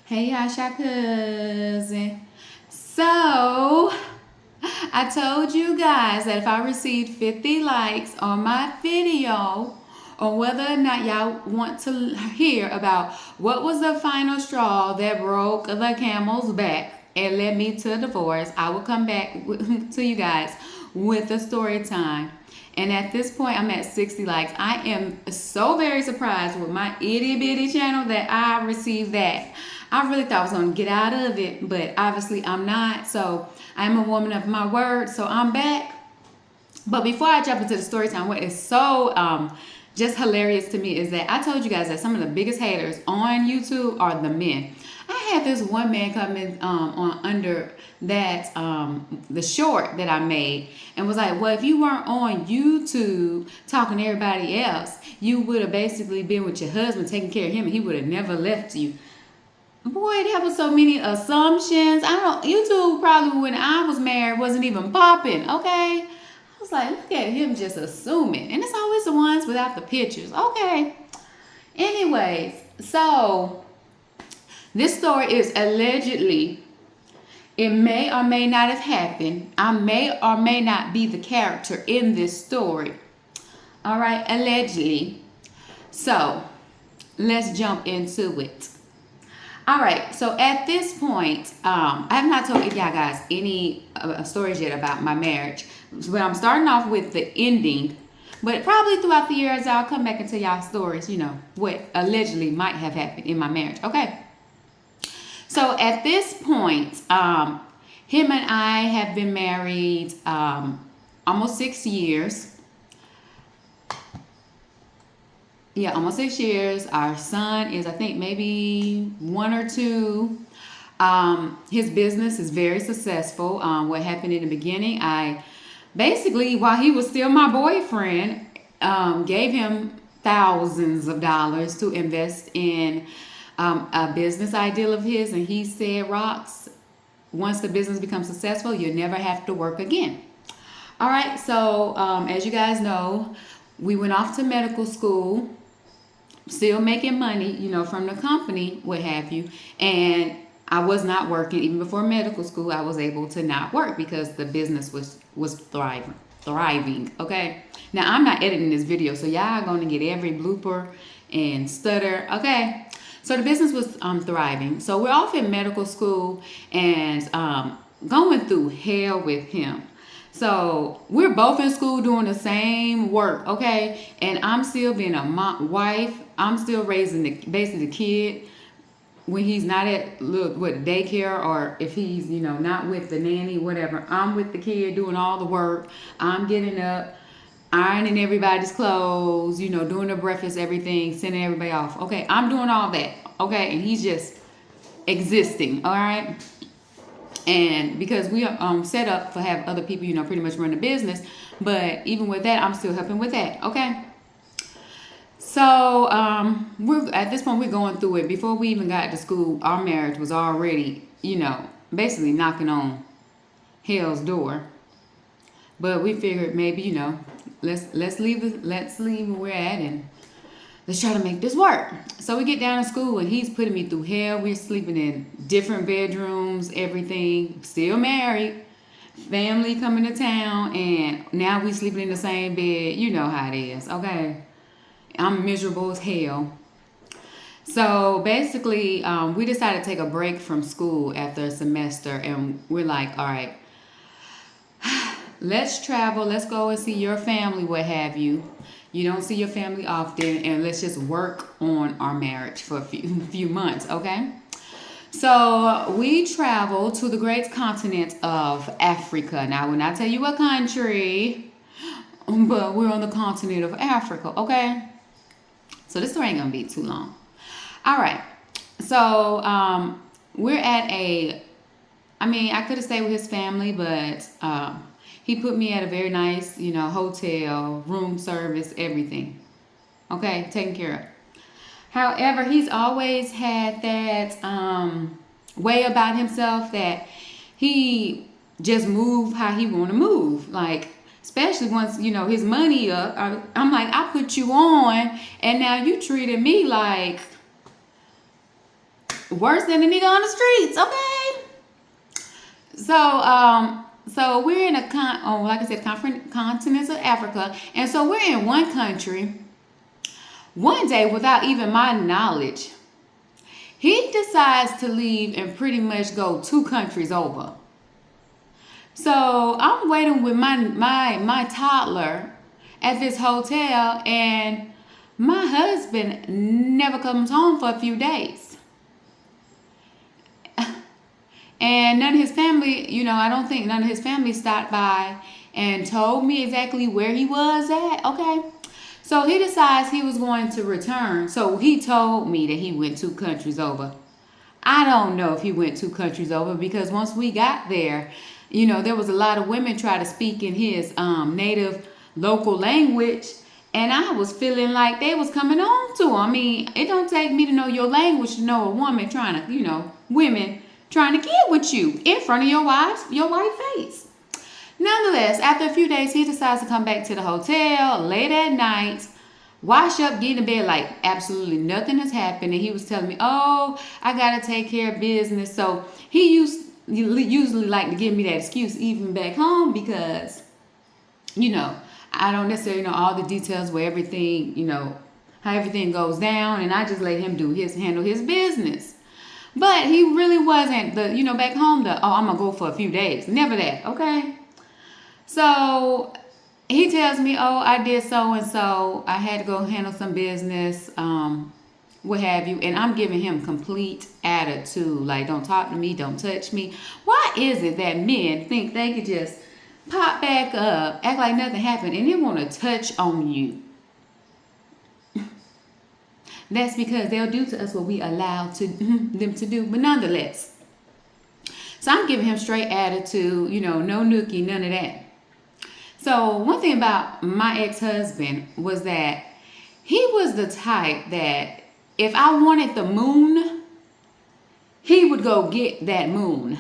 Hey, Yasha cousin. So, I told you guys that if I received 50 likes on my video on whether or not y'all want to hear about what was the final straw that broke the camel's back and led me to divorce, I will come back to you guys with a story time. And at this point, I'm at 60 likes. I am so very surprised with my itty bitty channel that I received that. I really thought I was going to get out of it, but obviously I'm not. So I am a woman of my word. So I'm back. But before I jump into the story time, what is so just hilarious to me is that I told you guys that some of the biggest haters on YouTube are the men. I had this one man come in on under that the short that I made and was like, well, if you weren't on YouTube talking to everybody else, you would have basically been with your husband, taking care of him, and he would have never left you. Boy, there was so many assumptions. I don't. YouTube probably when I was married wasn't even popping. Okay, I was like, look at him just assuming, and it's always the ones without the pictures. Okay. Anyways, so this story is allegedly. It may or may not have happened. I may or may not be the character in this story. All right, allegedly. So let's jump into it. All right, so at this point, I have not told y'all guys any stories yet about my marriage. But I'm starting off with the ending. But probably throughout the years, I'll come back and tell y'all stories, what allegedly might have happened in my marriage. Okay. So at this point, him and I have been married almost 6 years. Yeah, almost 6 years. Our son is, I think, maybe 1 or 2. His business is very successful. What happened in the beginning, I basically, while he was still my boyfriend, gave him thousands of dollars to invest in a business ideal of his. And he said, Rox, once the business becomes successful, you'll never have to work again. All right, so as you guys know, we went off to medical school, still making money, from the company, what have you. And I was not working even before medical school. I was able to not work because the business was thriving. Okay. Now I'm not editing this video, so y'all are gonna get every blooper and stutter. Okay. So the business was thriving. So we're off in medical school and going through hell with him. So we're both in school doing the same work, okay? And I'm still being a wife. I'm still raising basically the kid when he's not at daycare, or if he's not with the nanny, whatever. I'm with the kid doing all the work. I'm getting up, ironing everybody's clothes, doing the breakfast, everything, sending everybody off. Okay, I'm doing all that. Okay, and he's just existing. All right. And because we are set up to have other people, pretty much run the business. But even with that, I'm still helping with that. Okay. So we're at this point, we're going through it. Before we even got to school, our marriage was already, basically knocking on hell's door. But we figured maybe, let's leave where we're at and let's try to make this work. So we get down to school and he's putting me through hell. We're sleeping in different bedrooms, everything. Still married. Family coming to town. And now we sleeping in the same bed. You know how it is. Okay. I'm miserable as hell. So basically, we decided to take a break from school after a semester. And we're like, all right, let's travel. Let's go and see your family, what have you. You don't see your family often, and let's just work on our marriage for a few months, okay? So we traveled to the great continent of Africa. Now, I will not tell you what country, but we're on the continent of Africa, okay? So this story ain't gonna be too long. All right. So we're at I could have stayed with his family, but he put me at a very nice, hotel, room service, everything. Okay, taken care of. However, he's always had that way about himself that he just move how he want to move. Like, especially once, his money up. I'm like, I put you on, and now you treated me like Worse than a nigga on the streets, okay? So we're in like I said, continents of Africa, and so we're in one country. One day, without even my knowledge, he decides to leave and pretty much go 2 countries over. So I'm waiting with my toddler at this hotel, and my husband never comes home for a few days. And none of his family, I don't think none of his family stopped by and told me exactly where he was at. Okay. So he decides he was going to return. So he told me that he went 2 countries over. I don't know if he went 2 countries over, because once we got there, there was a lot of women try to speak in his native local language. And I was feeling like they was coming on to him. I mean, it don't take me to know your language to know a woman trying to, women trying to get with you in front of your white face. Nonetheless, after a few days, he decides to come back to the hotel late at night, wash up, get in bed like absolutely nothing has happened. And he was telling me, oh, I got to take care of business. So he usually like to give me that excuse even back home, because, I don't necessarily know all the details where everything, how everything goes down. And I just let him handle his business. But he really wasn't back home I'm going to go for a few days. Never that, okay? So he tells me, oh, I did so and so. I had to go handle some business, what have you. And I'm giving him complete attitude. Like, don't talk to me, don't touch me. Why is it that men think they could just pop back up, act like nothing happened, and they want to touch on you? That's because they'll do to us what we allow them to do. But nonetheless, so I'm giving him straight attitude, no nookie, none of that. So one thing about my ex-husband was that he was the type that if I wanted the moon, he would go get that moon.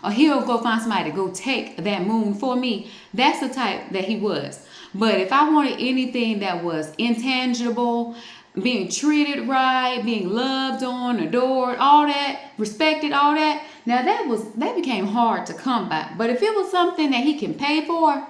Or he'll go find somebody to go take that moon for me. That's the type that he was. But if I wanted anything that was intangible, being treated right, being loved on, adored, all that, respected, all that, now that became hard to come by. But if it was something that he can pay for,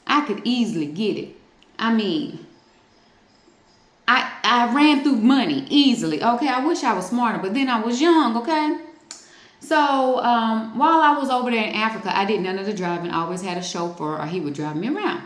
I could easily get it. I mean, I ran through money easily. Okay, I wish I was smarter, but then I was young. Okay. So while I was over there in Africa, I did none of the driving. I always had a chauffeur, or he would drive me around.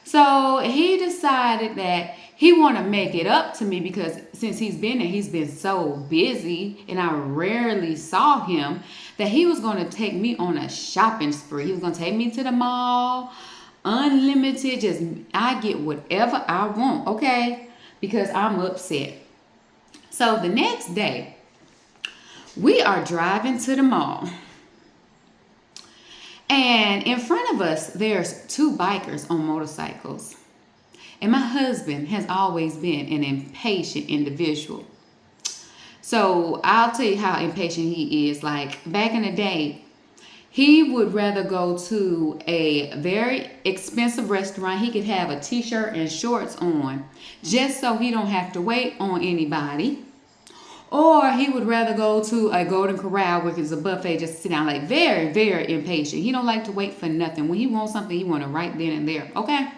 So he decided that he want to make it up to me, because since he's been there, he's been so busy and I rarely saw him, that he was going to take me on a shopping spree. He was going to take me to the mall, unlimited, just I get whatever I want, okay? Because I'm upset. So the next day, we are driving to the mall. And in front of us, there's 2 bikers on motorcycles. And my husband has always been an impatient individual. So I'll tell you how impatient he is. Like back in the day, he would rather go to a very expensive restaurant. He could have a t-shirt and shorts on just so he don't have to wait on anybody. Or he would rather go to a Golden Corral, which is a buffet, just sit down. Like very, very impatient. He don't like to wait for nothing. When he wants something, he want it right then and there. Okay?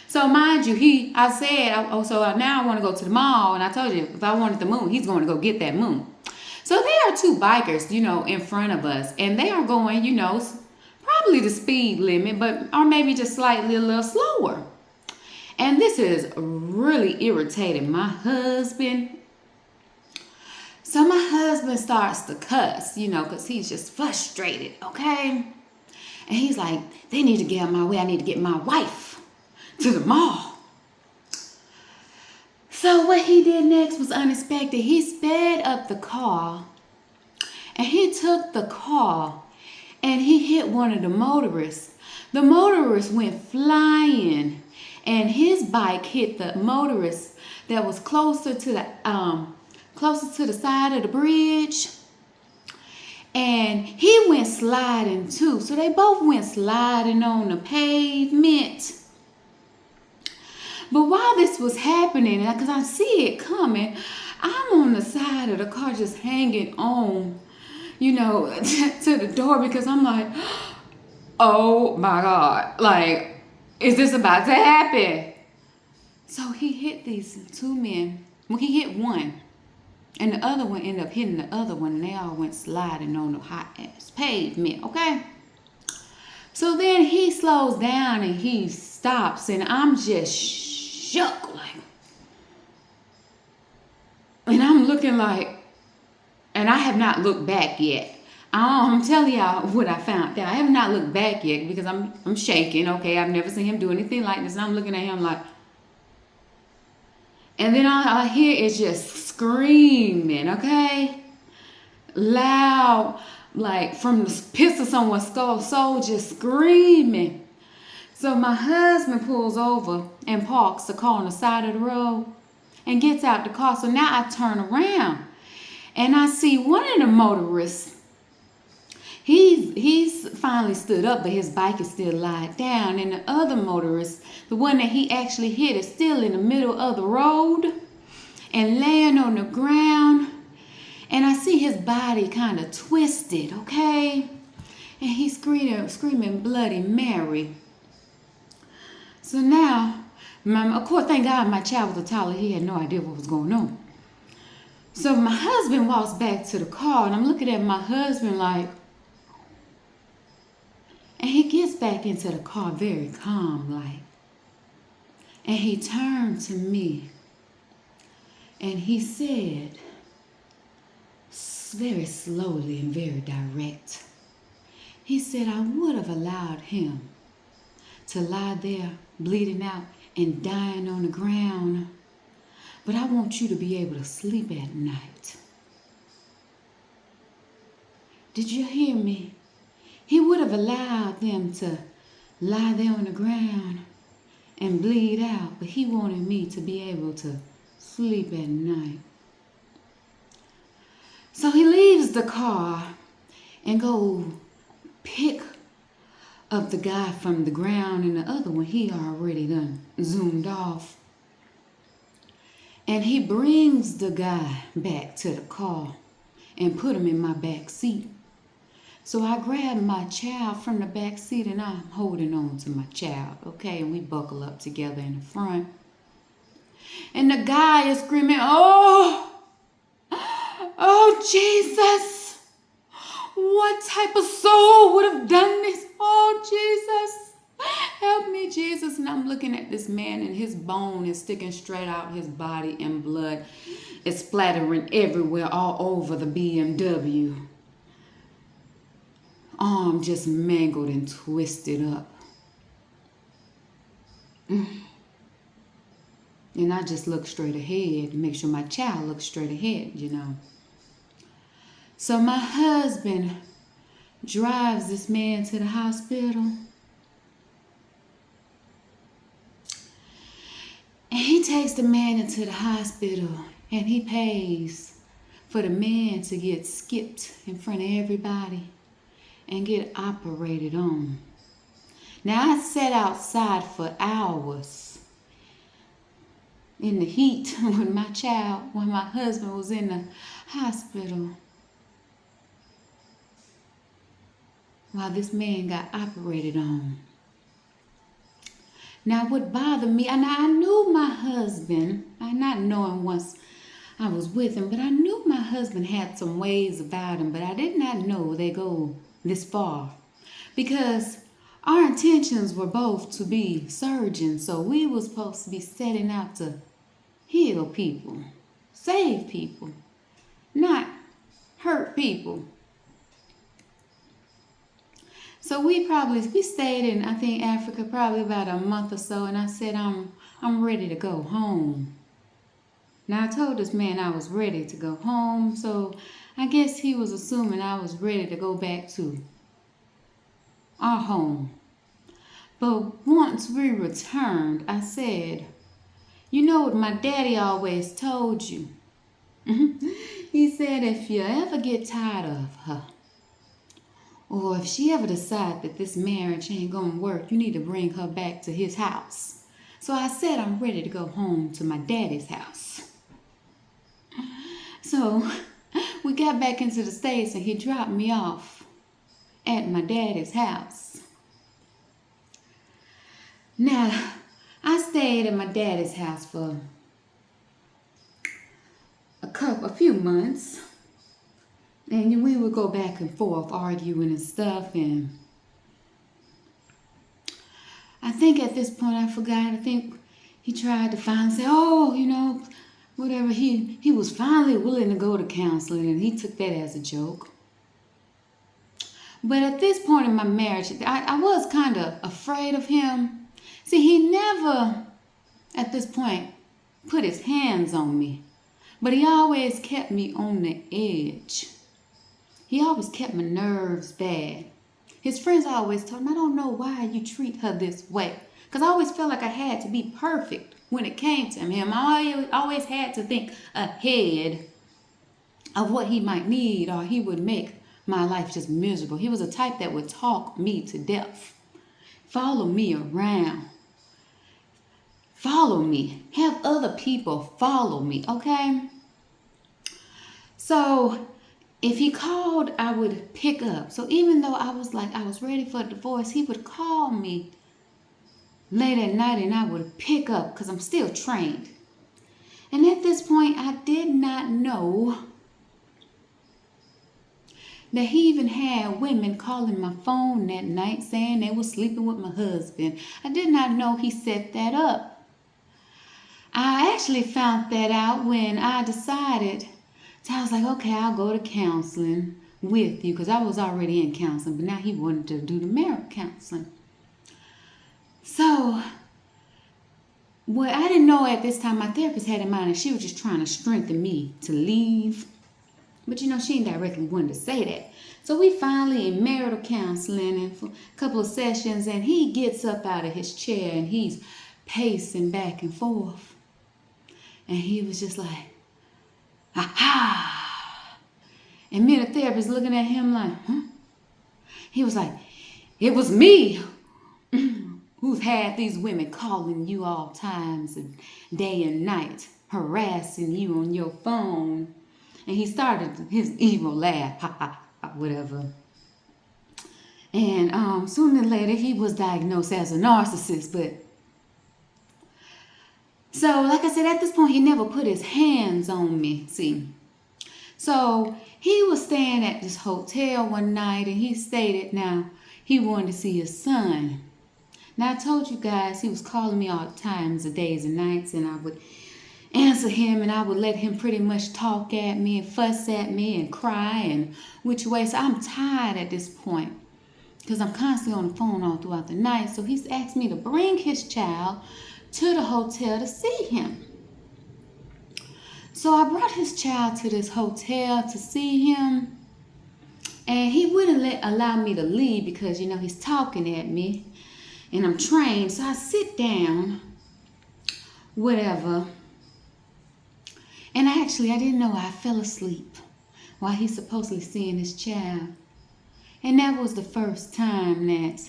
So mind you, I said, so now I want to go to the mall. And I told you, if I wanted the moon, he's going to go get that moon. So there are 2 bikers, in front of us. And they are going, probably the speed limit, or maybe just slightly a little slower. And this is really irritating my husband. So my husband starts to cuss, because he's just frustrated, okay? And he's like, they need to get out of my way. I need to get my wife to the mall. So what he did next was unexpected. He sped up the car, and he took the car, and he hit one of the motorists. The motorist went flying, and his bike hit the motorist that was closer to the side of the bridge, and he went sliding too. So they both went sliding on the pavement. But while this was happening, because I see it coming, I'm on the side side of the car just hanging on, to the door, because I'm like, oh my God, like, is this about to happen? So he hit these two men. Well, he hit one, and the other one ended up hitting the other one, and they all went sliding on the hot ass pavement, okay? So then he slows down and he stops, and I'm just shook, like, and I'm looking like, and I have not looked back yet. I'm telling y'all what I found out. I have not looked back yet because I'm shaking, okay? I've never seen him do anything like this, and I'm looking at him like, and then all I hear is just screaming, okay? Loud, like from the pits of someone's soul, just screaming. So my husband pulls over and parks the car on the side of the road and gets out the car. So now I turn around and I see one of the motorists. He's finally stood up, but his bike is still lied down. And the other motorist, the one that he actually hit, is still in the middle of the road and laying on the ground. And I see his body kind of twisted, okay? And he's screaming Bloody Mary. So now, of course, thank God my child was a toddler. He had no idea what was going on. So my husband walks back to the car, and I'm looking at my husband like, and he gets back into the car very calm, like, and he turned to me, and he said, very slowly and very direct, he said, I would have allowed him to lie there bleeding out and dying on the ground, but I want you to be able to sleep at night. Did you hear me? He would have allowed them to lie there on the ground and bleed out, but he wanted me to be able to sleep at night. So he leaves the car and go pick up the guy from the ground, and the other one he already done zoomed off. And he brings the guy back to the car and put him in my back seat. So I grab my child from the back seat and I'm holding on to my child, okay? And we buckle up together in the front. And the guy is screaming, oh Jesus, what type of soul would have done this? Oh Jesus, help me, Jesus. And I'm looking at this man and his bone is sticking straight out his body and blood is splattering everywhere all over the BMW. Arm just mangled and twisted up. And I just look straight ahead to make sure my child looks straight ahead, So my husband drives this man to the hospital. And he takes the man into the hospital and he pays for the man to get skipped in front of everybody and get operated on. Now I sat outside for hours in the heat with my child while my husband was in the hospital while this man got operated on. Now what bothered me, and I knew my husband, I not knowing once I was with him, but I knew my husband had some ways about him, but I did not know they go this far, because our intentions were both to be surgeons, so we were supposed to be setting out to heal people, save people, not hurt people. So we stayed in, I think, Africa probably about a month or so, and I said, I'm ready to go home. Now I told this man I was ready to go home, so I guess he was assuming I was ready to go back to our home. But once we returned, I said, you know what my daddy always told you? He said, if you ever get tired of her, or if she ever decides that this marriage ain't gonna work, you need to bring her back to his house. So I said, I'm ready to go home to my daddy's house. So we got back into the States and he dropped me off at my daddy's house. Now, I stayed at my daddy's house for a few months. And we would go back and forth arguing and stuff. And I think at this point, I forgot, I think he tried to finally say, oh, whatever. He was finally willing to go to counseling, and he took that as a joke. But at this point in my marriage, I was kind of afraid of him. See, he never, at this point, put his hands on me. But he always kept me on the edge. He always kept my nerves bad. His friends always told him, I don't know why you treat her this way. Because I always felt like I had to be perfect when it came to him. I always had to think ahead of what he might need, or he would make my life just miserable. He was a type that would talk me to death. Follow me around. Follow me. Have other people follow me, okay? So if he called, I would pick up. So even though I was ready for a divorce, he would call me late at night and I would pick up because I'm still trained. And at this point, I did not know that he even had women calling my phone that night saying they were sleeping with my husband. I did not know he set that up. I actually found that out when I decided, so I was like, okay, I'll go to counseling with you, because I was already in counseling, but now he wanted to do the marriage counseling. So, what I didn't know at this time, my therapist had in mind, and she was just trying to strengthen me to leave. But she ain't directly wanted to say that. So we finally in marital counseling and for a couple of sessions, and he gets up out of his chair and he's pacing back and forth. And he was just like, ha. And me and the therapist looking at him like, huh? He was like, it was me who's had these women calling you all times of day and night, harassing you on your phone. And he started his evil laugh, ha ha, whatever. And sooner or later, he was diagnosed as a narcissist. But so, like I said, at this point, he never put his hands on me. See, so he was staying at this hotel one night, and he stated now he wanted to see his son. Now I told you guys he was calling me all times of days and nights, and I would answer him, and I would let him pretty much talk at me and fuss at me and cry and which way. So I'm tired at this point because I'm constantly on the phone all throughout the night. So he's asked me to bring his child to the hotel to see him. So I brought his child to this hotel to see him, and he wouldn't allow me to leave because, he's talking at me and I'm trained. So I sit down, whatever. And I didn't know I fell asleep while he's supposedly seeing his child. And that was the first time that,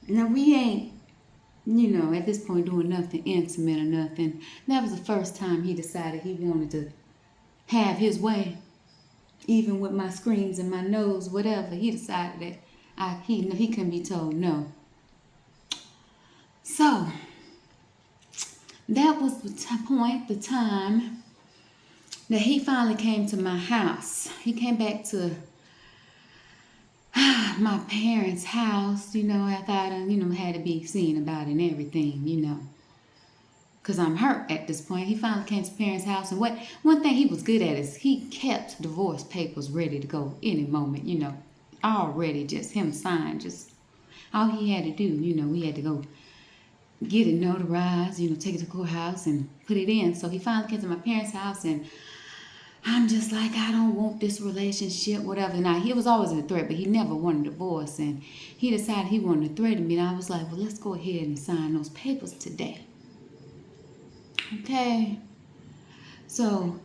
now we ain't, at this point doing nothing intimate or nothing. That was the first time he decided he wanted to have his way. Even with my screams and my nose, whatever, he decided that he couldn't be told no. So, that was the time that he finally came to my house. He came back to my parents' house, after I, had to be seen about it and everything, because I'm hurt at this point. He finally came to parents' house, and one thing he was good at is he kept divorce papers ready to go any moment, already just him signed, just all he had to do, we had to go get it notarized, take it to the courthouse and put it in. So he finally came to my parents' house, and I'm just like, I don't want this relationship, whatever. Now, he was always a threat, but he never wanted a divorce. And he decided he wanted to threaten me. And I was like, well, let's go ahead and sign those papers today. Okay. So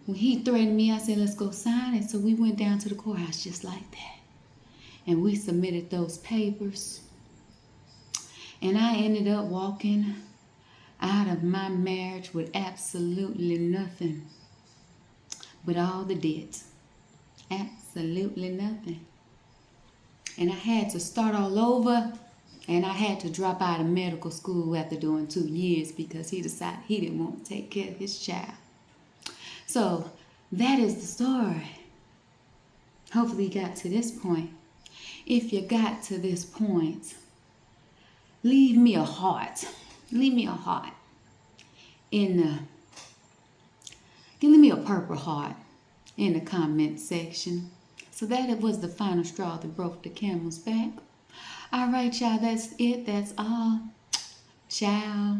when he threatened me, I said, let's go sign it. So we went down to the courthouse just like that. And we submitted those papers. And I ended up walking out of my marriage with absolutely nothing. with all the debts. Absolutely nothing. And I had to start all over, and I had to drop out of medical school after doing 2 years because he decided he didn't want to take care of his child. So that is the story. Hopefully you got to this point. If you got to this point, leave me a heart. Leave me a heart give me a purple heart in the comment section. So that it was the final straw that broke the camel's back. All right, y'all, that's it. That's all. Ciao.